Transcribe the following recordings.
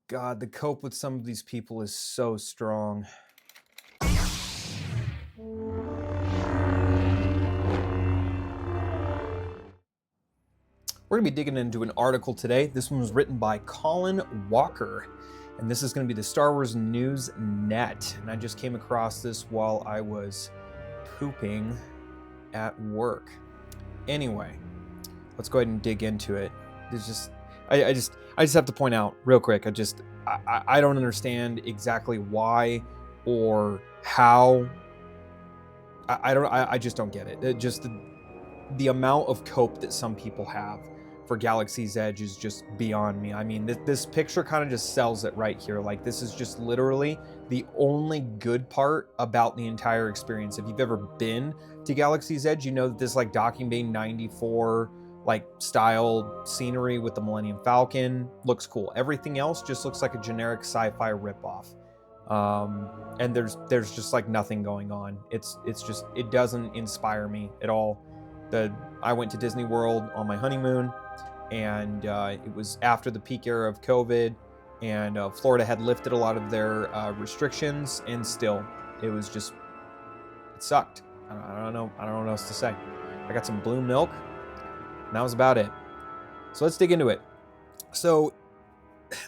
God, the cope with some of these people is so strong. We're going to be digging into an article today. This one was written by Colin Walker, and this is going to be the Star Wars News Net. And I just came across this while I was pooping at work. Anyway, let's go ahead and dig into it. There's just, I just have to point out real quick. I don't understand exactly why or how. I just don't get it. The amount of cope that some people have for Galaxy's Edge is just beyond me. I mean, this picture kind of just sells it right here. Like, this is just literally the only good part about the entire experience. If you've ever been to Galaxy's Edge, you know that this like Docking Bay 94 like style scenery with the Millennium Falcon looks cool. Everything else just looks like a generic sci-fi ripoff. And there's just like nothing going on. It's just, it doesn't inspire me at all. I went to Disney World on my honeymoon, and it was after the peak era of COVID, and Florida had lifted a lot of their restrictions, and still, it was just, it sucked. I don't know what else to say. I got some blue milk, and that was about it. So let's dig into it. So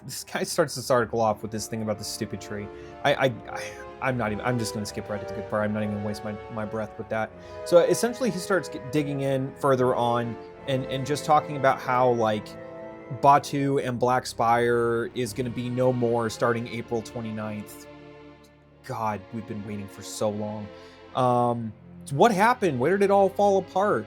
this guy starts this article off with this thing about the stupid tree. I'm just going to skip right to the good part. I'm not even going to waste my breath with that. So essentially he starts digging in further on and just talking about how like Batu and Black Spire is going to be no more starting April 29th. God, we've been waiting for so long. So what happened? Where did it all fall apart?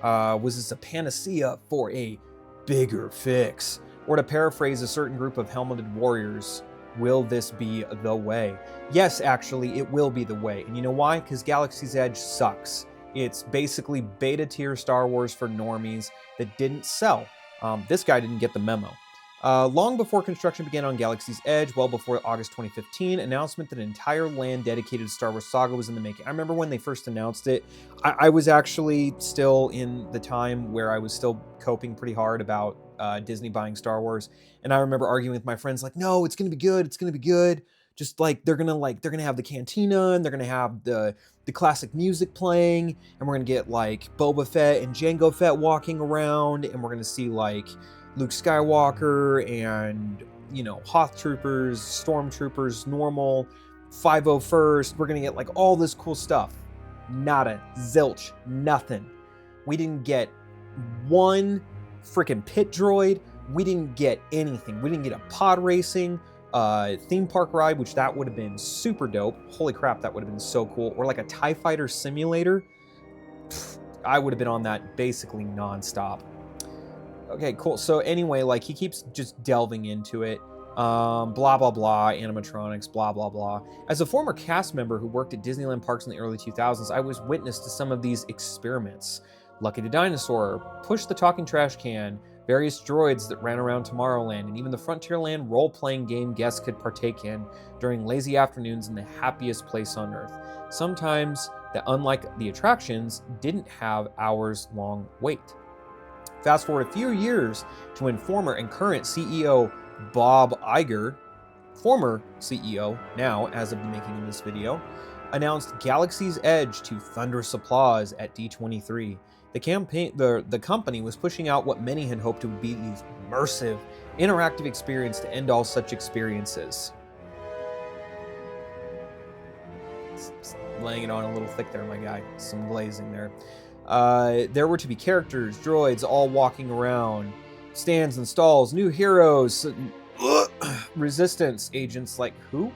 Was this a panacea for a bigger fix? Or to paraphrase a certain group of helmeted warriors, will this be the way? Yes, actually, it will be the way. And you know why? Because Galaxy's Edge sucks. It's basically beta tier Star Wars for normies that didn't sell. This guy didn't get the memo. Long before construction began on Galaxy's Edge, well before August 2015, announcement that an entire land dedicated to Star Wars Saga was in the making. I remember when they first announced it, I was actually still in the time where I was still coping pretty hard about Disney buying Star Wars, and I remember arguing with my friends like, no, it's gonna be good, it's gonna be good. Just like they're gonna have the cantina, and they're gonna have the classic music playing, and we're gonna get like Boba Fett and Jango Fett walking around, and we're gonna see like Luke Skywalker and, you know, Hoth troopers, stormtroopers, normal 501st. We're gonna get like all this cool stuff. Nada, zilch, nothing. We didn't get one freaking pit droid. We didn't get anything. We didn't get a pod racing theme park ride, which that would have been super dope. Holy crap, that would have been so cool. Or like a TIE fighter simulator. I would have been on that basically nonstop. Okay, cool. So anyway, like he keeps just delving into it. Blah, blah, blah, animatronics, blah, blah, blah. As a former cast member who worked at Disneyland parks in the early 2000s, I was witness to some of these experiments. Lucky the Dinosaur, Push the Talking Trash Can, various droids that ran around Tomorrowland, and even the Frontierland role-playing game guests could partake in during lazy afternoons in the happiest place on Earth. Sometimes that, unlike the attractions, didn't have hours-long wait. Fast forward a few years to when former and current CEO Bob Iger, former CEO now as of the making of this video, announced Galaxy's Edge to thunderous applause at D23. The company was pushing out what many had hoped would be the immersive, interactive experience to end all such experiences. Laying it on a little thick there, my guy. Some glazing there. There were to be characters, droids, all walking around, stands and stalls, new heroes, resistance agents like who?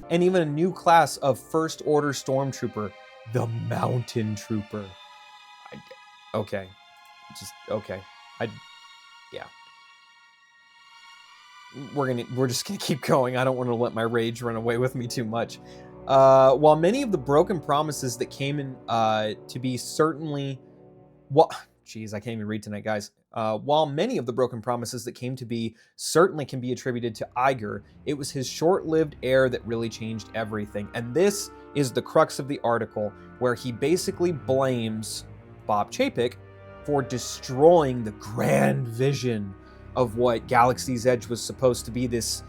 And even a new class of First Order Stormtrooper, the Mountain Trooper. Okay. Yeah. We're just gonna keep going. I don't want to let my rage run away with me too much. While many of the broken promises that came in to be certainly, geez, I can't even read tonight, guys. While many of the broken promises that came to be certainly can be attributed to Iger, it was his short-lived heir that really changed everything. And this is the crux of the article, where he basically blames Bob Chapek for destroying the grand vision of what Galaxy's Edge was supposed to be, this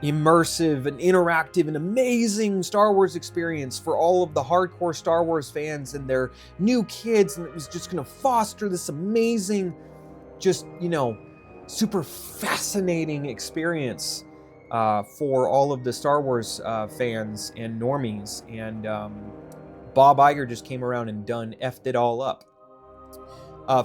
immersive and interactive and amazing Star Wars experience for all of the hardcore Star Wars fans and their new kids, and it was just going to foster this amazing, just, you know, super fascinating experience for all of the Star Wars fans and normies. And Bob Iger just came around and effed it all up.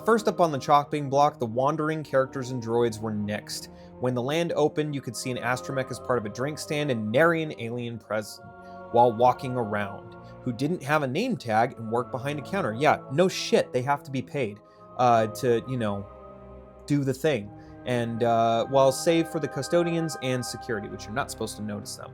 First up on the chopping block, the wandering characters and droids were next. When the land opened, you could see an astromech as part of a drink stand and nary an alien present while walking around, who didn't have a name tag and work behind a counter. Yeah, no shit, they have to be paid to, you know, do the thing. And while save for the custodians and security, which you're not supposed to notice them,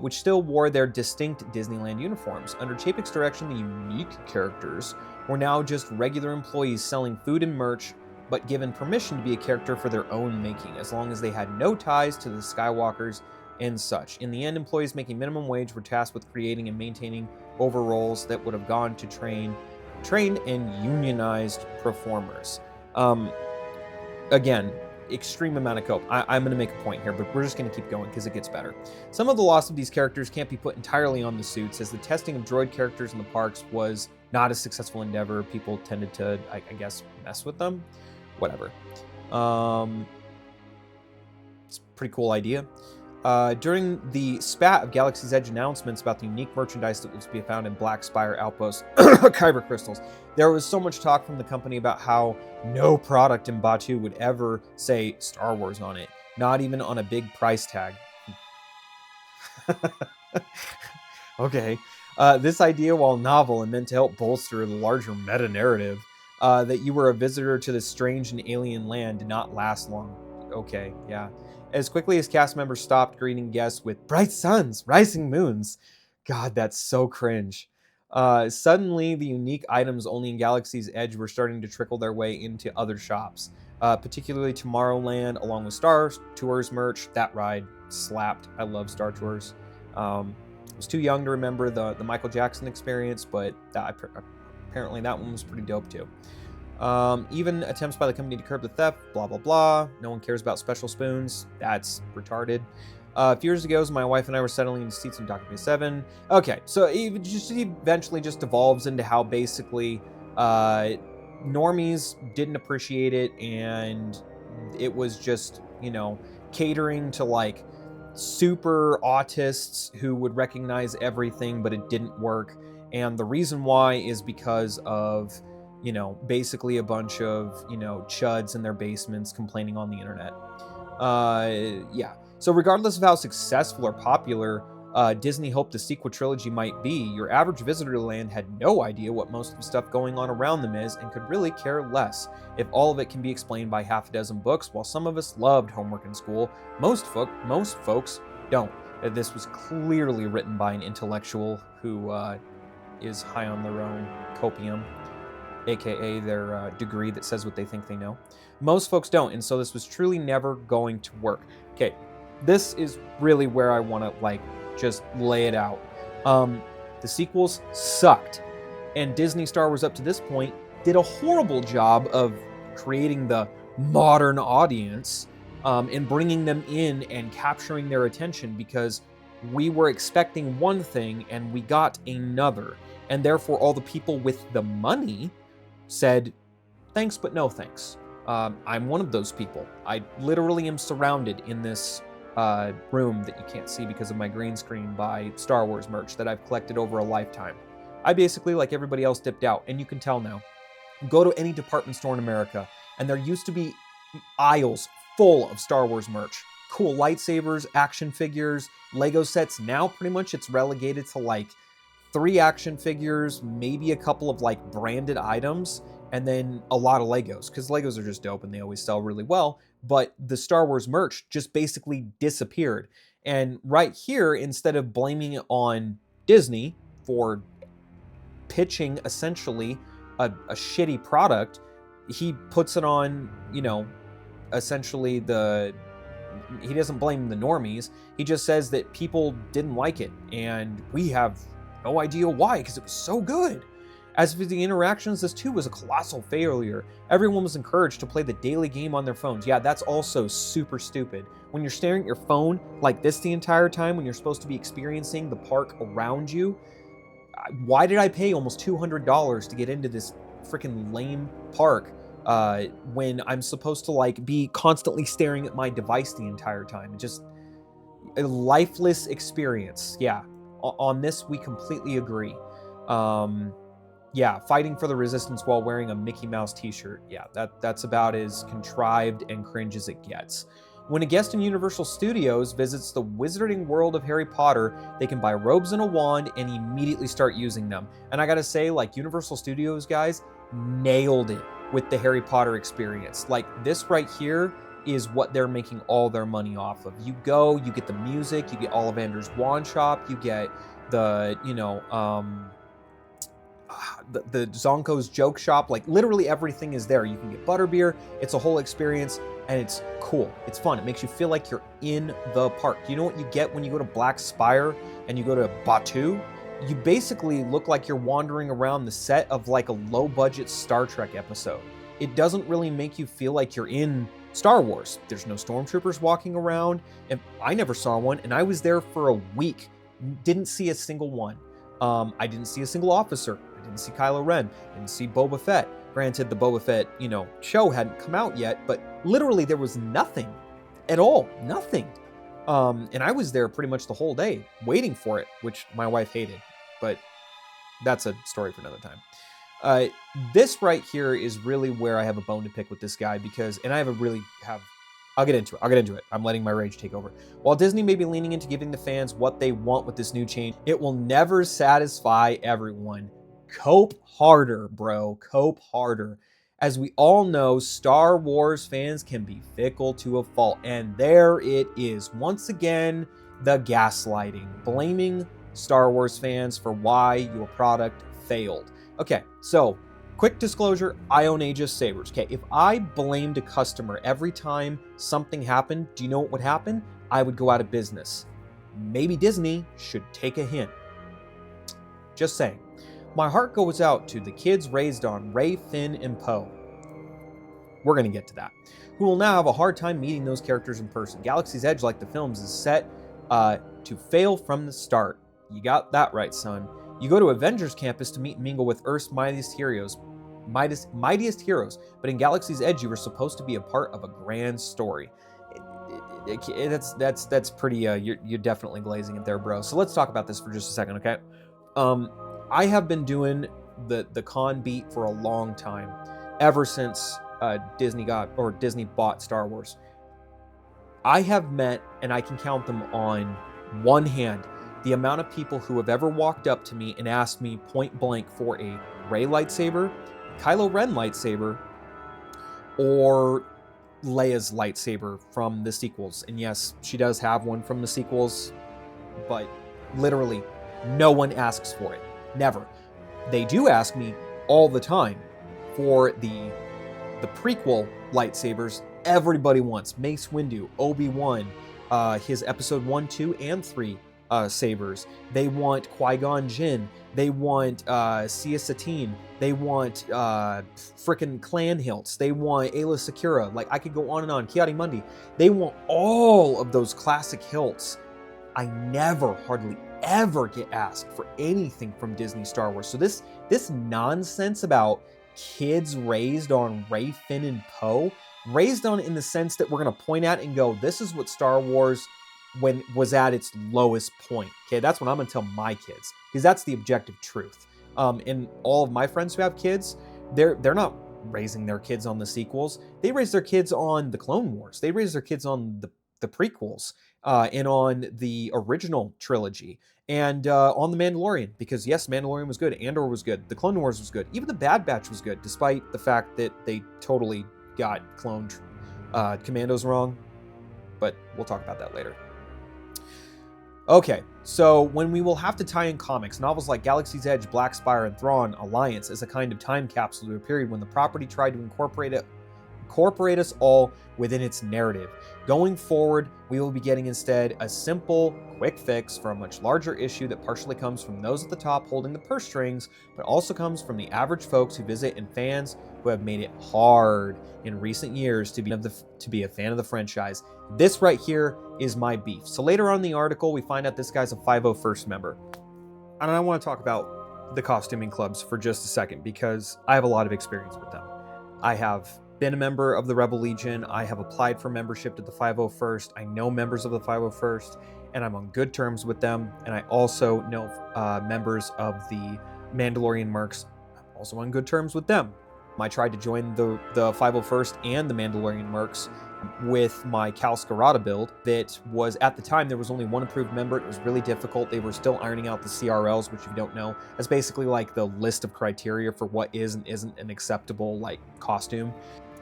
which still wore their distinct Disneyland uniforms. Under Chapek's direction, the unique characters were now just regular employees selling food and merch, but given permission to be a character for their own making, as long as they had no ties to the Skywalkers and such. In the end, employees making minimum wage were tasked with creating and maintaining overalls that would have gone to trained and unionized performers. Again, extreme amount of cope. I'm going to make a point here, but we're just going to keep going because it gets better. Some of the loss of these characters can't be put entirely on the suits, as the testing of droid characters in the parks was not a successful endeavor. People tended to, I guess, mess with them. Whatever. It's a pretty cool idea. During the spat of Galaxy's Edge announcements about the unique merchandise that was to be found in Black Spire Outpost Kyber crystals, there was so much talk from the company about how no product in Batuu would ever say Star Wars on it, not even on a big price tag. Okay. This idea, while novel and meant to help bolster the larger meta-narrative, that you were a visitor to this strange and alien land, did not last long. Okay, yeah. As quickly as cast members stopped greeting guests with bright suns, rising moons. God, that's so cringe. Suddenly, the unique items only in Galaxy's Edge were starting to trickle their way into other shops, particularly Tomorrowland, along with Star Tours merch. That ride slapped. I love Star Tours. I was too young to remember the Michael Jackson experience, but apparently that one was pretty dope too. Even attempts by the company to curb the theft, blah, blah, blah. No one cares about special spoons. That's retarded. A few years ago, as my wife and I were settling into seats in Document 7. Okay, so it just eventually just evolves into how basically normies didn't appreciate it, and it was just, you know, catering to like super autists who would recognize everything, but it didn't work. And the reason why is because of, you know, basically a bunch of, you know, chuds in their basements complaining on the internet. Yeah. So regardless of how successful or popular Disney hoped the sequel trilogy might be, your average visitor to land had no idea what most of the stuff going on around them is, and could really care less if all of it can be explained by half a dozen books. While some of us loved homework in school, most folks don't. This was clearly written by an intellectual who is high on their own copium, aka their degree that says what they think they know. Most folks don't, and so this was truly never going to work. Okay, this is really where I want to like just lay it out. The sequels sucked, and Disney Star Wars up to this point did a horrible job of creating the modern audience and bringing them in and capturing their attention, because we were expecting one thing and we got another, and therefore all the people with the money said thanks but no thanks. I'm one of those people. I literally am surrounded in this room that you can't see because of my green screen by Star Wars merch that I've collected over a lifetime. I basically, like everybody else, dipped out, and you can tell now. Go to any department store in America, and there used to be aisles full of Star Wars merch. Cool lightsabers, action figures, Lego sets. Now pretty much it's relegated to like 3 action figures, maybe a couple of like branded items, and then a lot of Legos, because Legos are just dope and they always sell really well. But the Star Wars merch just basically disappeared. And right here, instead of blaming it on Disney for pitching essentially a shitty product, he puts it on, you know, essentially he doesn't blame the normies. He just says that people didn't like it, and we have no idea why, because it was so good. As for the interactions, this too was a colossal failure. Everyone was encouraged to play the daily game on their phones. Yeah, that's also super stupid. When you're staring at your phone like this the entire time, when you're supposed to be experiencing the park around you, why did I pay almost $200 to get into this freaking lame park when I'm supposed to like be constantly staring at my device the entire time? Just a lifeless experience. Yeah, on this we completely agree. Yeah, fighting for the resistance while wearing a Mickey Mouse t-shirt. Yeah, that's about as contrived and cringe as it gets. When a guest in Universal Studios visits the wizarding world of Harry Potter, they can buy robes and a wand and immediately start using them. And I gotta say, like, Universal Studios guys nailed it with the Harry Potter experience. Like, this right here is what they're making all their money off of. You go, you get the music, you get Ollivander's wand shop, you get the, you know, the Zonko's joke shop. Like, literally everything is there. You can get butterbeer. It's a whole experience, and it's cool. It's fun. It makes you feel like you're in the park. You know what you get when you go to Black Spire and you go to Batuu? You basically look like you're wandering around the set of like a low-budget Star Trek episode. It doesn't really make you feel like you're in Star Wars. There's no stormtroopers walking around, and I never saw one, and I was there for a week. Didn't see a single one. I didn't see a single officer. I didn't see Kylo Ren. I didn't see Boba Fett. Granted, the Boba Fett, you know, show hadn't come out yet, but literally there was nothing at all. Nothing. And I was there pretty much the whole day waiting for it, which my wife hated, but that's a story for another time. This right here is really where I have a bone to pick with this guy because, and I'll get into it. I'm letting my rage take over. While Disney may be leaning into giving the fans what they want with this new change, it will never satisfy everyone. Cope harder, bro. Cope harder. As we all know, Star Wars fans can be fickle to a fault. And there it is. Once again, the gaslighting. Blaming Star Wars fans for why your product failed. Okay, so quick disclosure, I own Aegis Sabers. Okay, if I blamed a customer every time something happened, do you know what would happen? I would go out of business. Maybe Disney should take a hint. Just saying. My heart goes out to the kids raised on Rey, Finn, and Poe. We're going to get to that. Who will now have a hard time meeting those characters in person. Galaxy's Edge, like the films, is set to fail from the start. You got that right, son. You go to Avengers Campus to meet and mingle with Earth's mightiest heroes, but in Galaxy's Edge, you were supposed to be a part of a grand story. That's pretty. You're definitely glazing it there, bro. So let's talk about this for just a second, okay? I have been doing the con beat for a long time, ever since Disney bought Star Wars. I have met, and I can count them on one hand, the amount of people who have ever walked up to me and asked me point blank for a Rey lightsaber, Kylo Ren lightsaber, or Leia's lightsaber from the sequels. And yes, she does have one from the sequels, but literally no one asks for it. Never. They do ask me all the time for the prequel lightsabers. Everybody wants Mace Windu, Obi-Wan, his episode 1, 2, and 3 sabers. They want Qui-Gon Jinn. They want Sia Satine. They want frickin' clan hilts. They want Aayla Secura. Like, I could go on and on. Kiadi Mundi. They want all of those classic hilts. I never, hardly ever get asked for anything from Disney Star Wars. So this nonsense about kids raised on Rey, Finn, and Poe, raised on in the sense that we're going to point at and go, this is what Star Wars was at its lowest point. Okay, that's what I'm going to tell my kids, because that's the objective truth. And all of my friends who have kids, they're not raising their kids on the sequels. They raise their kids on the Clone Wars. They raise their kids on the prequels. And on the original trilogy, and on The Mandalorian, because yes, Mandalorian was good, Andor was good, The Clone Wars was good, even The Bad Batch was good, despite the fact that they totally got cloned commandos wrong, but we'll talk about that later. Okay, so when we will have to tie in comics, novels like Galaxy's Edge, Black Spire, and Thrawn Alliance as a kind of time capsule to a period when the property tried to incorporate incorporate us all within its narrative. Going forward, we will be getting instead a simple, quick fix for a much larger issue that partially comes from those at the top holding the purse strings, but also comes from the average folks who visit and fans who have made it hard in recent years to be a fan of the franchise. This right here is my beef. So later on in the article, we find out this guy's a 501st member. And I want to talk about the costuming clubs for just a second because I have a lot of experience with them. I have been a member of the Rebel Legion. I have applied for membership to the 501st. I know members of the 501st, and I'm on good terms with them. And I also know members of the Mandalorian Mercs. I'm also on good terms with them. I tried to join the 501st and the Mandalorian Mercs with my Cal Scarada build that was, at the time, there was only one approved member. It was really difficult. They were still ironing out the CRLs, which if you don't know, that's basically like the list of criteria for what is and isn't an acceptable like costume.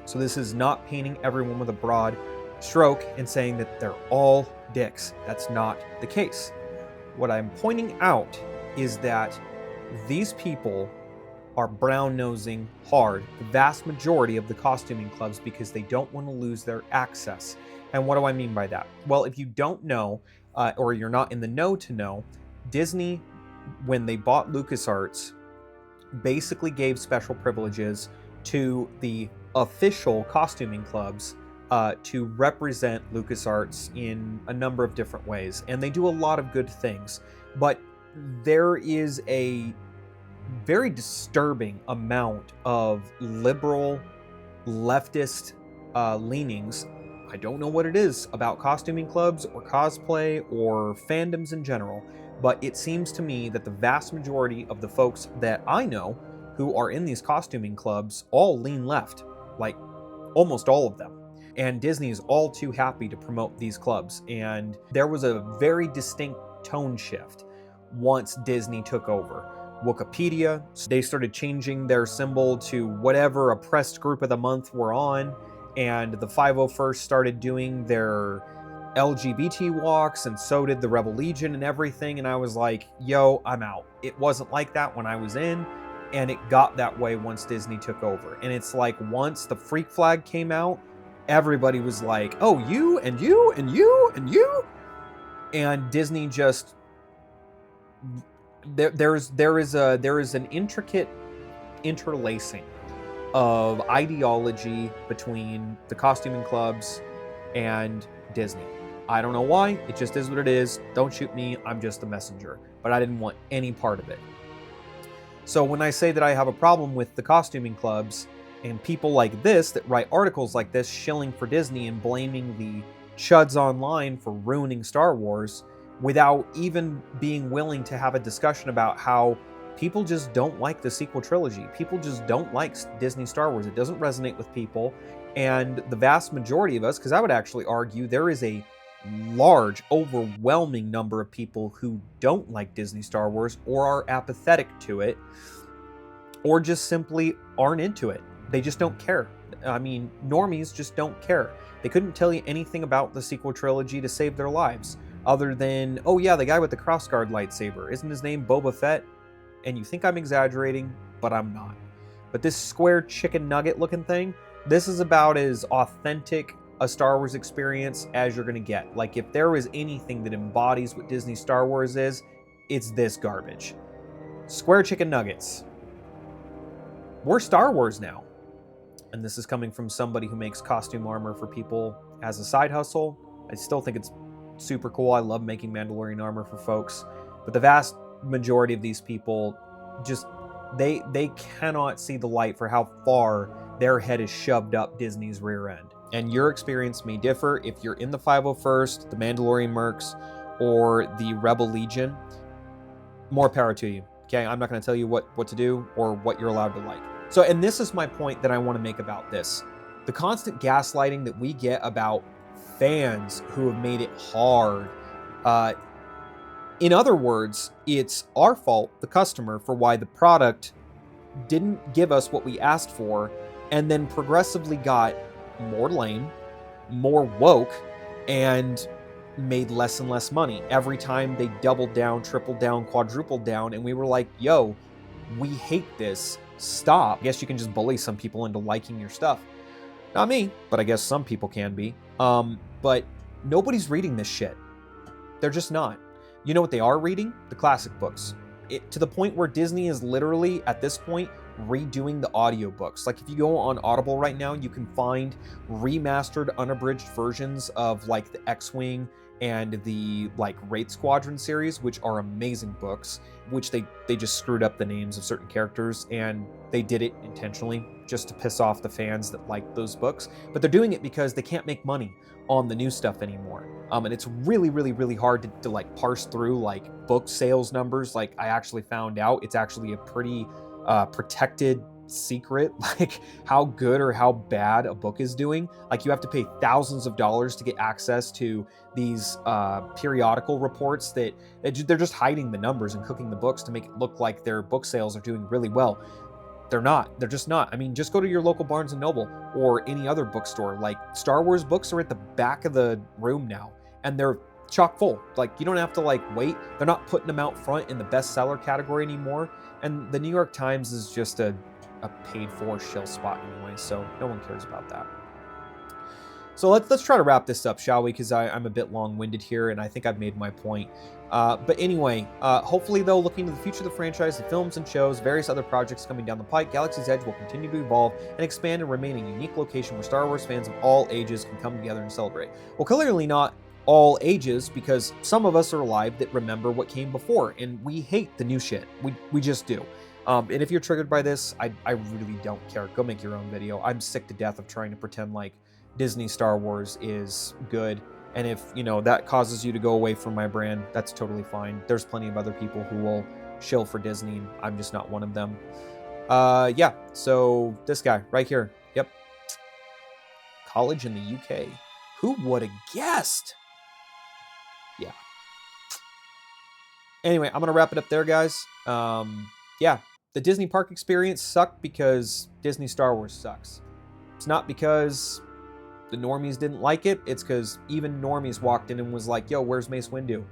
So this is not painting everyone with a broad stroke and saying that they're all dicks. That's not the case. What I'm pointing out is that these people are brown-nosing hard the vast majority of the costuming clubs because they don't want to lose their access. And what do I mean by that? Well, if you don't know, or you're not in the know to know, Disney, when they bought LucasArts, basically gave special privileges to the official costuming clubs to represent LucasArts in a number of different ways. And they do a lot of good things. But there is a very disturbing amount of liberal, leftist leanings. I don't know what it is about costuming clubs or cosplay or fandoms in general, but it seems to me that the vast majority of the folks that I know who are in these costuming clubs all lean left, like almost all of them. And Disney is all too happy to promote these clubs. And there was a very distinct tone shift once Disney took over. Wikipedia, they started changing their symbol to whatever oppressed group of the month we're on, and the 501st started doing their LGBT walks, and so did the Rebel Legion and everything, and I was like, yo, I'm out. It wasn't like that when I was in, and it got that way once Disney took over. And it's like once the freak flag came out, everybody was like, oh, you, and you, and you, and you, and Disney just... There is an intricate interlacing of ideology between the costuming clubs and Disney. I don't know why. It just is what it is. Don't shoot me. I'm just the messenger. But I didn't want any part of it. So when I say that I have a problem with the costuming clubs and people like this that write articles like this shilling for Disney and blaming the chuds online for ruining Star Wars, without even being willing to have a discussion about how people just don't like the sequel trilogy. People just don't like Disney Star Wars. It doesn't resonate with people. And the vast majority of us, because I would actually argue there is a large, overwhelming number of people who don't like Disney Star Wars or are apathetic to it or just simply aren't into it. They just don't care. I mean, normies just don't care. They couldn't tell you anything about the sequel trilogy to save their lives. Other than, oh yeah, the guy with the crossguard lightsaber. Isn't his name Boba Fett? And you think I'm exaggerating, but I'm not. But this square chicken nugget looking thing, this is about as authentic a Star Wars experience as you're going to get. Like, if there was anything that embodies what Disney Star Wars is, it's this garbage. Square chicken nuggets. We're Star Wars now. And this is coming from somebody who makes costume armor for people as a side hustle. I still think it's super cool. I love making Mandalorian armor for folks, but the vast majority of these people just they cannot see the light for how far their head is shoved up Disney's rear end. And your experience may differ if you're in the 501st, the Mandalorian Mercs, or the Rebel Legion. More power to you. Okay, I'm not going to tell you what to do or what you're allowed to like. So, and this is my point that I want to make about this. The constant gaslighting that we get about fans who have made it hard. In other words, it's our fault, the customer, for why the product didn't give us what we asked for and then progressively got more lame, more woke, and made less and less money. Every time they doubled down, tripled down, quadrupled down, and we were like, yo, we hate this. Stop. I guess you can just bully some people into liking your stuff. Not me, but I guess some people can be. But nobody's reading this shit. They're just not. You know what they are reading? The classic books. To the point where Disney is literally, at this point, redoing the audiobooks. Like, if you go on Audible right now, you can find remastered, unabridged versions of, like, the X-Wing and the, like, Wraith Squadron series, which are amazing books, which they just screwed up the names of certain characters, and they did it intentionally just to piss off the fans that like those books. But they're doing it because they can't make money on the new stuff anymore. And it's really, really, really hard to like parse through like book sales numbers. Like, I actually found out it's actually a pretty protected secret, like how good or how bad a book is doing. Like, you have to pay thousands of dollars to get access to these periodical reports that they're just hiding the numbers and cooking the books to make it look like their book sales are doing really well. They're not. They're just not. I mean, just go to your local Barnes & Noble or any other bookstore. Like, Star Wars books are at the back of the room now, and they're chock full. Like, you don't have to like wait. They're not putting them out front in the bestseller category anymore. And the New York Times is just a paid for shill spot anyway, so no one cares about that. So let's try to wrap this up, shall we? Because I'm a bit long-winded here, and I think I've made my point. But anyway, hopefully, though, looking to the future of the franchise, the films and shows, various other projects coming down the pike, Galaxy's Edge will continue to evolve and expand and remain a unique location where Star Wars fans of all ages can come together and celebrate. Well, clearly not all ages, because some of us are alive that remember what came before, and we hate the new shit. We just do. And if you're triggered by this, I really don't care. Go make your own video. I'm sick to death of trying to pretend like Disney Star Wars is good. And if, you know, that causes you to go away from my brand, that's totally fine. There's plenty of other people who will shill for Disney. I'm just not one of them. Yeah, so this guy right here. Yep. College in the UK. Who would have guessed? Yeah. Anyway, I'm going to wrap it up there, guys. Yeah, the Disney park experience sucked because Disney Star Wars sucks. It's not because the normies didn't like it. It's because even normies walked in and was like, yo, where's Mace Windu?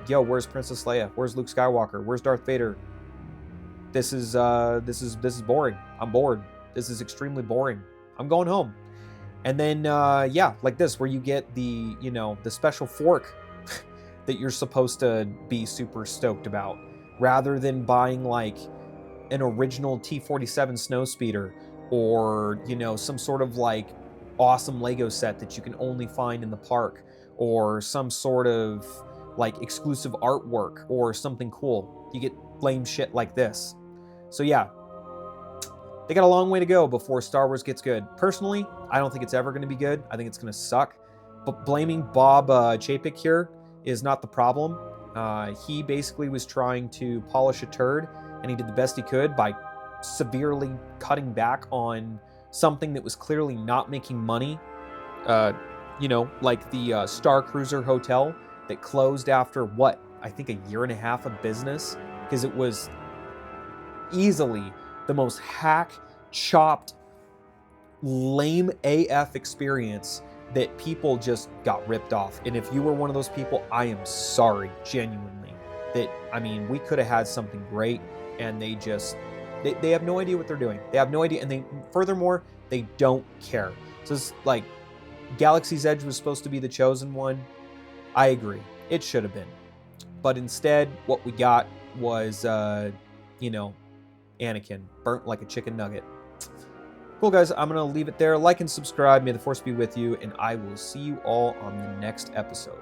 Yo, where's Princess Leia? Where's Luke Skywalker? Where's Darth Vader? This is boring. I'm bored. This is extremely boring. I'm going home. And then, yeah, like this, where you get the, you know, the special fork that you're supposed to be super stoked about, rather than buying like an original T-47 snowspeeder, or, you know, some sort of like awesome Lego set that you can only find in the park, or some sort of like exclusive artwork or something cool. You get lame shit like this. So yeah, they got a long way to go before Star Wars gets good. Personally, I don't think it's ever going to be good. I think it's going to suck. But blaming Bob Chapek here is not the problem. He basically was trying to polish a turd, and he did the best he could by severely cutting back on something that was clearly not making money. You know, like the Star Cruiser Hotel that closed after, what, I think a year and a half of business, because it was easily the most hack, chopped, lame AF experience that people just got ripped off. And if you were one of those people, I am sorry, genuinely. That, I mean, we could have had something great, and they just, they have no idea what they're doing. They have no idea, and they, furthermore, they don't care. So it's like, Galaxy's Edge was supposed to be the chosen one. I agree. It should have been. But instead, what we got was, you know, Anakin, burnt like a chicken nugget. Cool, guys. I'm going to leave it there. Like and subscribe. May the Force be with you, and I will see you all on the next episode.